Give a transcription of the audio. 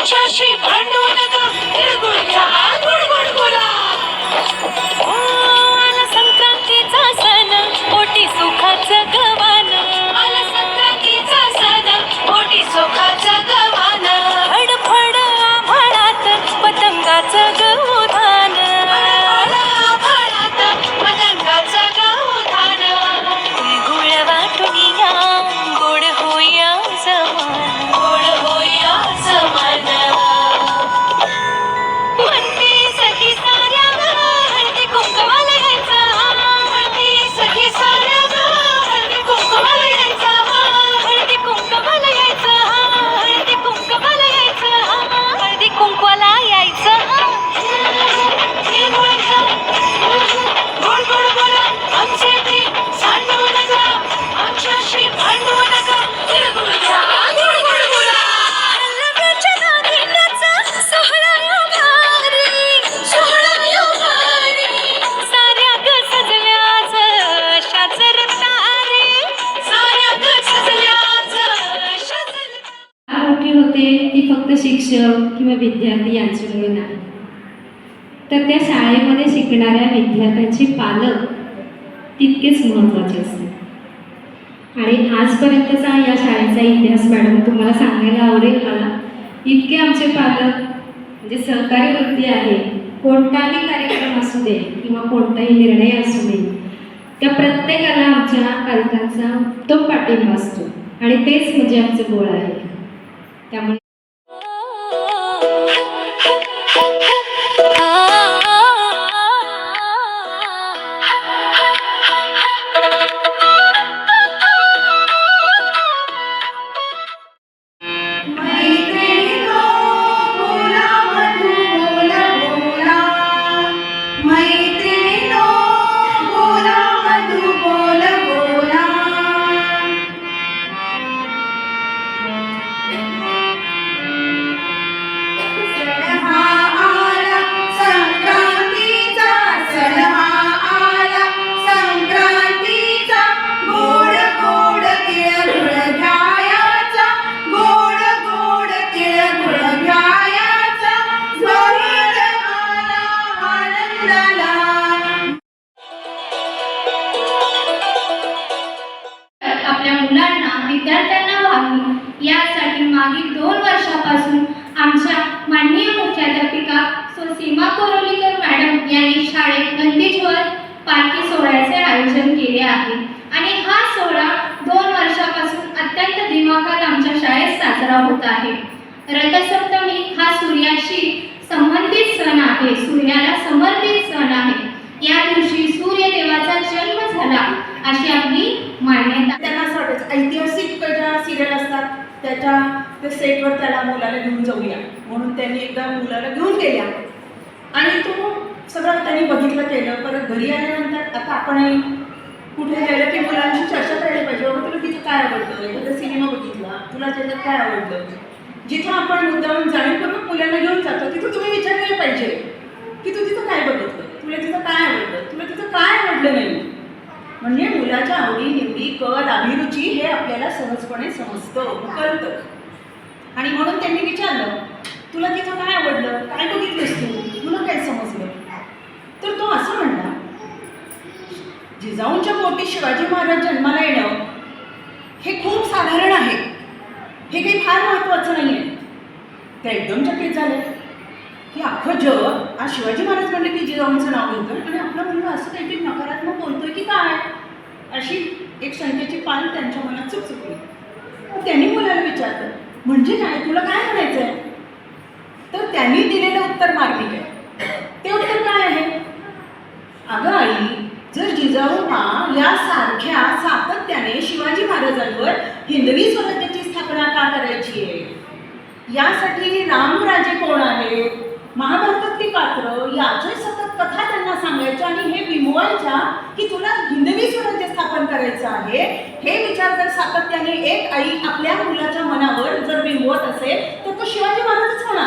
आमच्याशी भांडू नका, तिळगुळ घ्या, गोड गोड बोला. आला संक्रांतीचा सण, पोटी सुखाचं गवान. आला संक्रांतीचा सण, पोटी सुखाचं गवान. फडफड आभाळात पतंगाचं गवधान. आभाळात पतंगाचं गवधान. तिळगुळ वाटून या, गोड होया समान. गोड होया समान. म्हणते सखी साऱ्या हळदी कुंकवाला यायचा. म्हणते सखी साऱ्या हळदी कुंकवाला यायचा. हळदी कुंकवाला यायचा. हळदी कुंकवाला यायचा. हळदी कुंकवाला यायचं. गोड गोड बोला, आमचे प्रेम सांडू नका, आमच्याशी भांडू नका, तिळगुळ घ्या, गोड गोड बोला. हलव्याच्या नागिनीचा सोहळा यो भारी, सोहळा यो भारी. साऱ्या ग सजल्याच अशाच रतारे. साऱ्या ग सजल्याच अशाच रतारे. मोठी होते ती फक्त शिक्षक किंवा विद्यार्थी यांच्यामुळे नाही, तर त्या शाळेमध्ये शिकणाऱ्या विद्यार्थ्यांचे पालक तितकेच महत्त्वाचे असतात. आणि आजपर्यंतचा या शाळेचा इतिहास मॅडम तुम्हाला सांगायला आवडेल मला. इतके आमचे पालक म्हणजे सहकारी वृत्ती आहे, कोणताही कार्यक्रम असू दे किंवा कोणताही निर्णय असू दे, त्या प्रत्येकाला आमच्या पालकांचा उत्तम पाठिंबा असतो आणि तेच म्हणजे आमचं गोळ आहे. त्यामुळे आपल्या मुलांना विद्यार्थ्यांना व्हावी यासाठी मागील 2 वर्षापासून आमच्या माननीय मुख्याध्यापिका सो सीमा कोरोलीकर मॅडम यांनी शाळेत गणेशवर पालखी सोहळ्याचे आयोजन केले आहे. आणि हा सोहळा 2 वर्षापासून अत्यंत दिमाखात आमच्या शाळेत साजरा होत आहे. रथसप्तमी हा सूर्याशी संबंधित सण आहे, सूर्याला समर्पित सण आहे. या दिवशी सूर्यदेवाचा जन्म झाला अशी आपली मान्यता. त्यांना असं वाटायचं ऐतिहासिक ज्या सिरियल असतात त्याच्या त्या सेटवर त्याला मुलाला घेऊन जाऊया म्हणून त्यांनी एकदा मुलाला घेऊन गेल्या आणि तो सगळं त्यांनी बघितलं केलं. परत घरी आल्यानंतर आता आपणही कुठे गेलं की मुलांची चर्चा करायला पाहिजे, बाबा तुला तिथं काय आवडतं, एखादा सिनेमा बघितला तुला त्याच्यात काय आवडतं. जिथं आपण मुद्दाम जाणीवपूर्वक मुलांना घेऊन जातो तिथं तुम्ही विचारलेलं पाहिजे की तू तिथं काय बघितलं, तुला तिथं काय आवडतं, तुला तिथं काय आवडलं नाही. म्हणजे मुलाच्या आवडी निवडी कल अभिरुची हे आपल्याला सहजपणे समजतं कळतं. आणि म्हणून त्यांनी विचारलं तुला तिथं काय आवडलं, काय बघितलंस तू, तुला काय समजलं. तर तो असं म्हणला जिजाऊंच्या पोटी शिवाजी महाराज जन्माला येणं हे खूप साधारण आहे, हे काही फार महत्त्वाचं नाही आहे. त्या एकदम चकित झाले की अख्खं जग आज शिवाजी महाराज म्हणले की जिजाऊंचं नाव घेतं आणि आपला मुलगा असं काहीतरी नकारात्मक बोलतोय की काय, अशी एक शंकेची पाल त्यांच्या मनात चुकचुकली. त्यांनी मुलाला विचारलं म्हणजे काय, तुला काय म्हणायचं आहे. तर त्यांनी दिलेलं उत्तर मार्मिक आहे. ते उत्तर काय आहे, अगं आई जर जिजाऊ यासारख्या सातत्याने शिवाजी महाराजांवर हिंदवी स्वराज्याची स्थापना का करायची आहे, यासाठी रामराजे कोण आहे, महाभारतातली पात्र याचे सतत कथा त्यांना सांगायच्या आणि हे बिंबवायच्या की तुला हिंदवी स्वराज्य स्थापन करायचं आहे. हे विचार जर सातत्याने एक आई आपल्या मुलाच्या मनावर जर बिंबवत असेल तर तो शिवाजी महाराजच होणार.